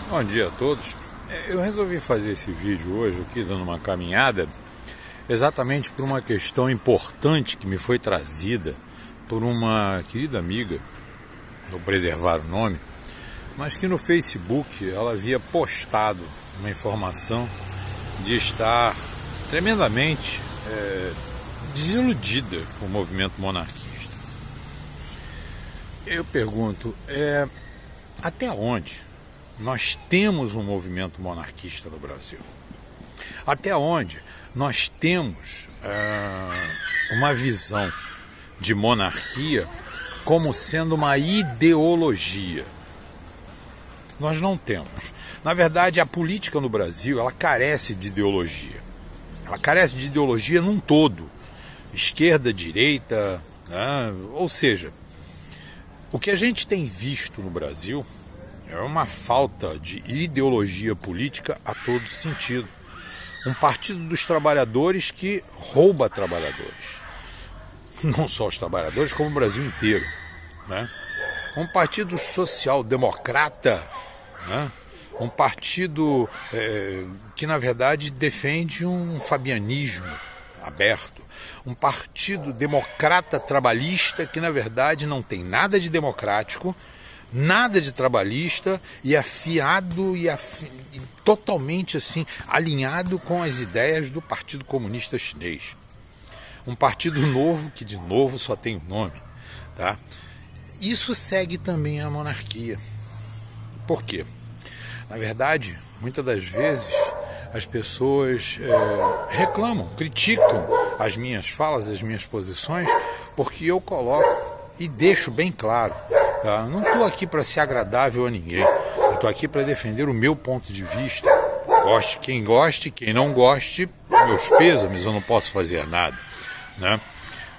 Bom dia a todos. Eu resolvi fazer esse vídeo hoje aqui, dando uma caminhada, exatamente por uma questão importante que me foi trazida por uma querida amiga, vou preservar o nome, mas que no Facebook ela havia postado uma informação de estar tremendamente desiludida com o movimento monarquista. Eu pergunto, até onde nós temos um movimento monarquista no Brasil? Até onde nós temos uma visão de monarquia como sendo uma ideologia? Nós não temos. Na verdade, a política no Brasil, ela carece de ideologia. Ela carece de ideologia num todo. Esquerda, direita, né? Ou seja, o que a gente tem visto no Brasil é uma falta de ideologia política a todo sentido. Um partido dos trabalhadores que rouba trabalhadores. Não só os trabalhadores, como o Brasil inteiro, né? Um partido social-democrata, né? Um partido que, na verdade, defende um fabianismo aberto. Um partido democrata trabalhista que, na verdade, não tem nada de democrático, nada de trabalhista e afiado e totalmente assim alinhado com as ideias do Partido Comunista Chinês. Um partido novo que, de novo, só tem nome, tá? Isso segue também a monarquia. Por quê? Na verdade, muitas das vezes as pessoas reclamam, criticam as minhas falas, as minhas posições, porque eu coloco e deixo bem claro, tá? Não estou aqui para ser agradável a ninguém, eu estou aqui para defender o meu ponto de vista. Goste, quem não goste, meus pêsames, eu não posso fazer nada, né?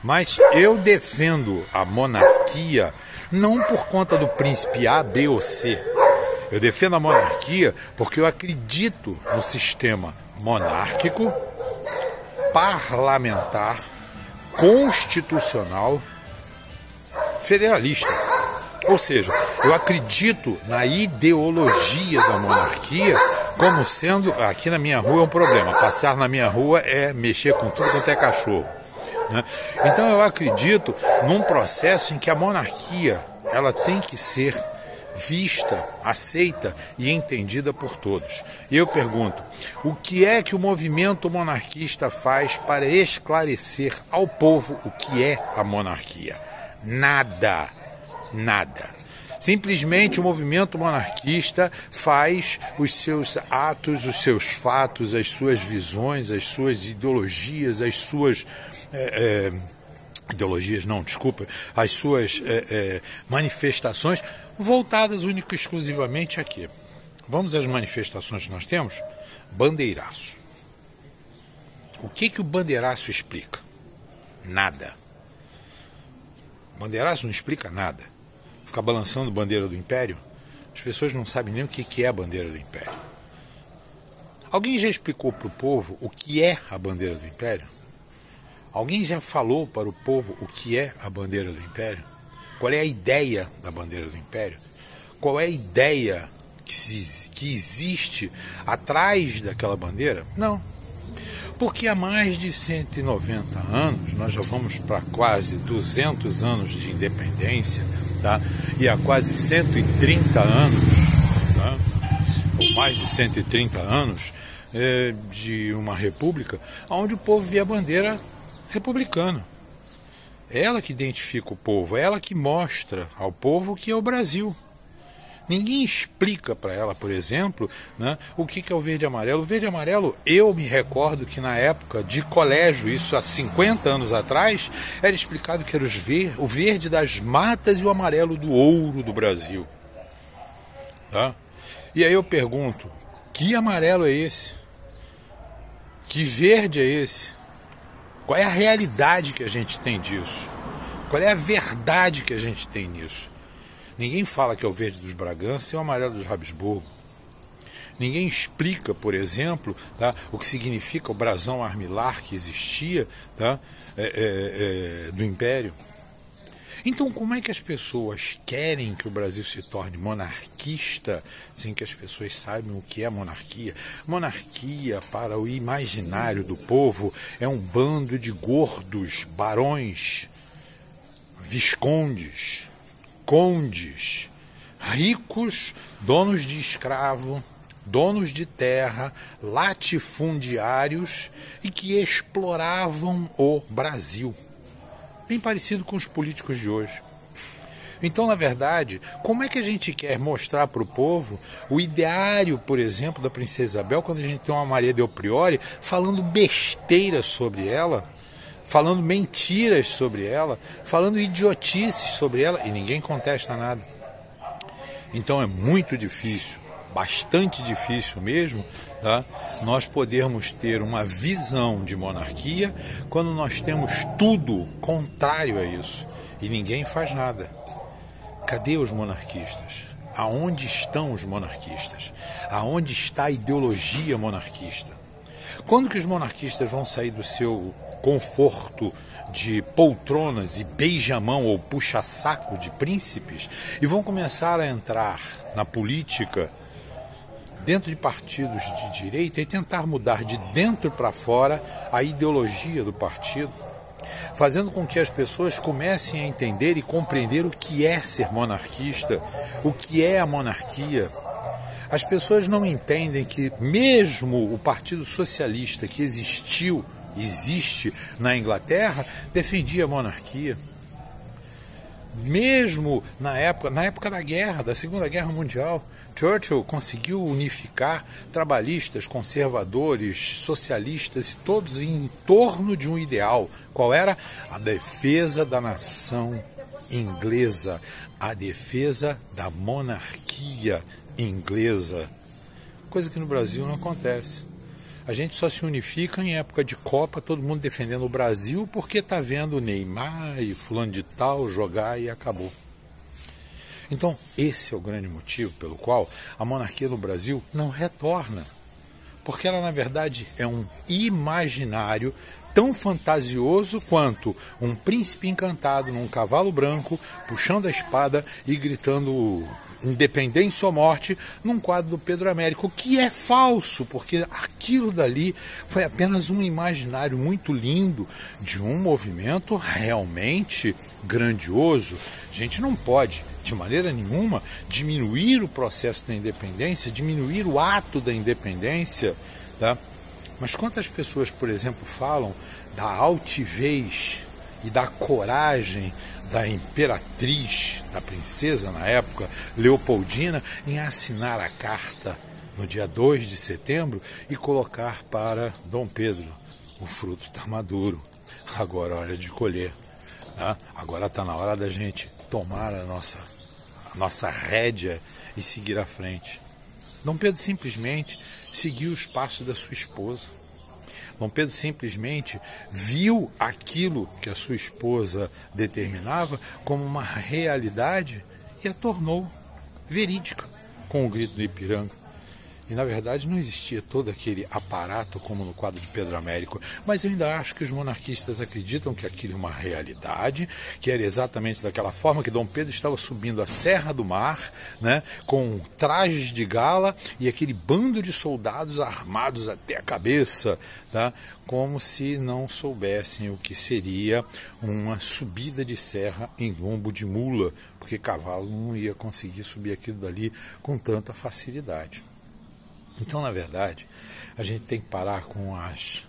Mas eu defendo a monarquia não por conta do príncipe A, B ou C. Eu defendo a monarquia porque eu acredito no sistema monárquico, parlamentar, constitucional, federalista. Ou seja, eu acredito na ideologia da monarquia como sendo, aqui na minha rua é um problema, passar na minha rua é mexer com tudo quanto é cachorro, né? Então eu acredito num processo em que a monarquia ela tem que ser vista, aceita e entendida por todos. E eu pergunto, o que é que o movimento monarquista faz para esclarecer ao povo o que é a monarquia? Nada. Nada. Simplesmente o movimento monarquista faz os seus atos, os seus fatos, as suas visões, as suas ideologias, as suas as suas manifestações voltadas única e exclusivamente aqui. Vamos às manifestações que nós temos? Bandeiraço. O que o bandeiraço explica? Nada. Bandeiraço não explica nada. Ficar balançando bandeira do Império, as pessoas não sabem nem o que é a bandeira do Império. Alguém já explicou para o povo o que é a bandeira do Império? Alguém já falou para o povo o que é a bandeira do Império? Qual é a ideia da bandeira do Império? Qual é a ideia que existe atrás daquela bandeira? Não. Porque há mais de 190 anos, nós já vamos para quase 200 anos de independência, tá? E há quase 130 anos, tá? Ou mais de 130 anos de uma república, onde o povo vê a bandeira republicana. É ela que identifica o povo, é ela que mostra ao povo que é o Brasil. Ninguém explica para ela, por exemplo, né, o que é o verde e amarelo. O verde e amarelo, eu me recordo que na época de colégio, isso há 50 anos atrás, era explicado que era o verde das matas e o amarelo do ouro do Brasil. Tá? E aí eu pergunto, que amarelo é esse? Que verde é esse? Qual é a realidade que a gente tem disso? Qual é a verdade que a gente tem nisso? Ninguém fala que é o verde dos Bragança e o amarelo dos Habsburgo. Ninguém explica, por exemplo, tá, o que significa o brasão armilar que existia, tá, do Império. Então, como é que as pessoas querem que o Brasil se torne monarquista sem que as pessoas saibam o que é monarquia? Monarquia, para o imaginário do povo, é um bando de gordos, barões, viscondes, condes, ricos, donos de escravo, donos de terra, latifundiários e que exploravam o Brasil. Bem parecido com os políticos de hoje. Então, na verdade, como é que a gente quer mostrar para o povo o ideário, por exemplo, da Princesa Isabel, quando a gente tem uma Maria del Priore falando besteiras sobre ela, falando mentiras sobre ela, falando idiotices sobre ela, e ninguém contesta nada. Então é muito difícil, bastante difícil mesmo, tá? Nós podermos ter uma visão de monarquia quando nós temos tudo contrário a isso e ninguém faz nada. Cadê os monarquistas? Aonde estão os monarquistas? Aonde está a ideologia monarquista? Quando que os monarquistas vão sair do seu conforto de poltronas e beijamão ou puxa-saco de príncipes e vão começar a entrar na política dentro de partidos de direita e tentar mudar de dentro para fora a ideologia do partido, fazendo com que as pessoas comecem a entender e compreender o que é ser monarquista, o que é a monarquia. As pessoas não entendem que mesmo o Partido Socialista que existe na Inglaterra, defendia a monarquia. Mesmo na época da guerra, da Segunda Guerra Mundial, Churchill conseguiu unificar trabalhistas, conservadores, socialistas, todos em torno de um ideal. Qual era? A defesa da nação inglesa, a defesa da monarquia inglesa. Coisa que no Brasil não acontece. A gente só se unifica em época de Copa, todo mundo defendendo o Brasil porque está vendo o Neymar e fulano de tal jogar e acabou. Então, esse é o grande motivo pelo qual a monarquia no Brasil não retorna. Porque ela, na verdade, é um imaginário tão fantasioso quanto um príncipe encantado num cavalo branco, puxando a espada e gritando independência ou morte num quadro do Pedro Américo, que é falso, porque aquilo dali foi apenas um imaginário muito lindo de um movimento realmente grandioso. A gente não pode, de maneira nenhuma, diminuir o processo da independência, diminuir o ato da independência, tá? Mas quantas pessoas, por exemplo, falam da altivez e da coragem da imperatriz, da princesa na época, Leopoldina, em assinar a carta no dia 2 de setembro e colocar para Dom Pedro: o fruto está maduro, agora é hora de colher. Tá? Agora está na hora da gente tomar a nossa rédea e seguir à frente. Dom Pedro simplesmente seguiu os passos da sua esposa. Dom Pedro simplesmente viu aquilo que a sua esposa determinava como uma realidade e a tornou verídica com o grito do Ipiranga. E, na verdade, não existia todo aquele aparato como no quadro de Pedro Américo, mas eu ainda acho que os monarquistas acreditam que aquilo é uma realidade, que era exatamente daquela forma que Dom Pedro estava subindo a Serra do Mar, né, com trajes de gala e aquele bando de soldados armados até a cabeça, tá, como se não soubessem o que seria uma subida de serra em lombo de mula, porque cavalo não ia conseguir subir aquilo dali com tanta facilidade. Então, na verdade, a gente tem que parar com as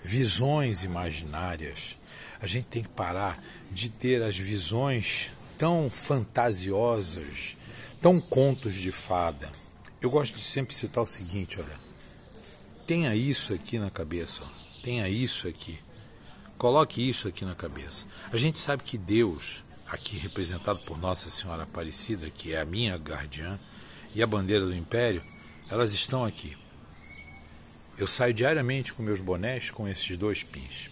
visões imaginárias, a gente tem que parar de ter as visões tão fantasiosas, tão contos de fada. Eu gosto de sempre citar o seguinte, olha, tenha isso aqui na cabeça, tenha isso aqui, coloque isso aqui na cabeça. A gente sabe que Deus, aqui representado por Nossa Senhora Aparecida, que é a minha guardiã, e a bandeira do Império, elas estão aqui. Eu saio diariamente com meus bonés com esses dois pins,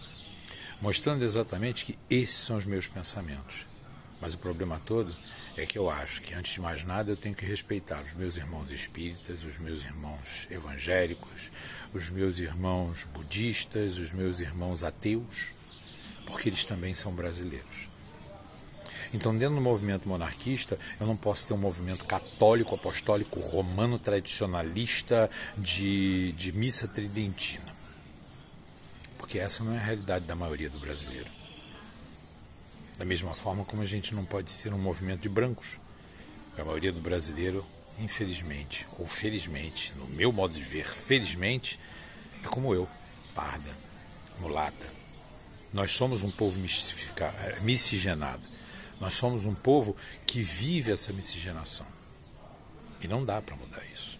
mostrando exatamente que esses são os meus pensamentos. Mas o problema todo é que eu acho que, antes de mais nada, eu tenho que respeitar os meus irmãos espíritas, os meus irmãos evangélicos, os meus irmãos budistas, os meus irmãos ateus, porque eles também são brasileiros. Então, dentro do movimento monarquista, eu não posso ter um movimento católico, apostólico, romano, tradicionalista, de missa tridentina. Porque essa não é a realidade da maioria do brasileiro. Da mesma forma como a gente não pode ser um movimento de brancos. A maioria do brasileiro, infelizmente, ou felizmente, no meu modo de ver, felizmente, é como eu, parda, mulata. Nós somos um povo miscigenado. Nós somos um povo que vive essa miscigenação. E não dá para mudar isso.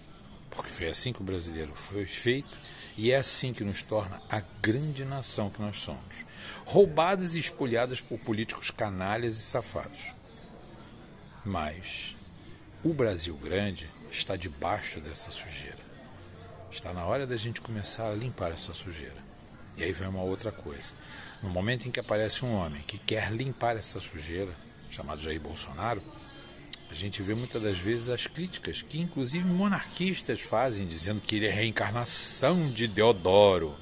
Porque foi assim que o brasileiro foi feito e é assim que nos torna a grande nação que nós somos. Roubadas e espolhadas por políticos canalhas e safados. Mas o Brasil grande está debaixo dessa sujeira. Está na hora da gente começar a limpar essa sujeira. E aí vem uma outra coisa. No momento em que aparece um homem que quer limpar essa sujeira, chamado Jair Bolsonaro, a gente vê muitas das vezes as críticas que inclusive monarquistas fazem, dizendo que ele é a reencarnação de Deodoro.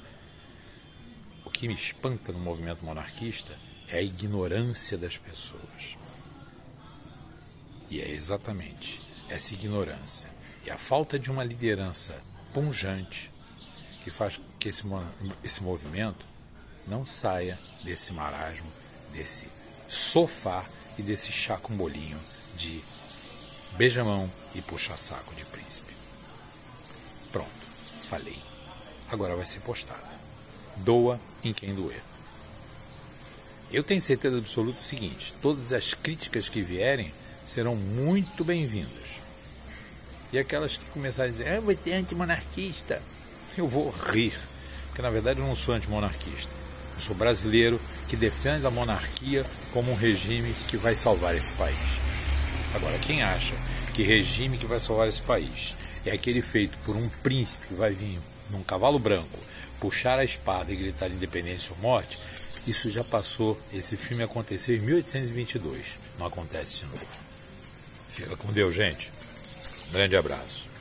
O que me espanta no movimento monarquista é a ignorância das pessoas. E é exatamente essa ignorância e a falta de uma liderança pungente que faz que esse movimento não saia desse marasmo, desse sofá e desse chá com bolinho de beijamão e puxa-saco de príncipe. Pronto, falei. Agora vai ser postada. Doa em quem doer. Eu tenho certeza absoluta do seguinte: todas as críticas que vierem serão muito bem-vindas. E aquelas que começarem a dizer, você é antimonarquista, eu vou rir. Porque na verdade eu não sou antimonarquista. Eu sou brasileiro que defende a monarquia como um regime que vai salvar esse país. Agora, quem acha que regime que vai salvar esse país é aquele feito por um príncipe que vai vir num cavalo branco, puxar a espada e gritar independência ou morte, isso já passou. Esse filme aconteceu em 1822. Não acontece de novo. Fica com Deus, gente. Um grande abraço.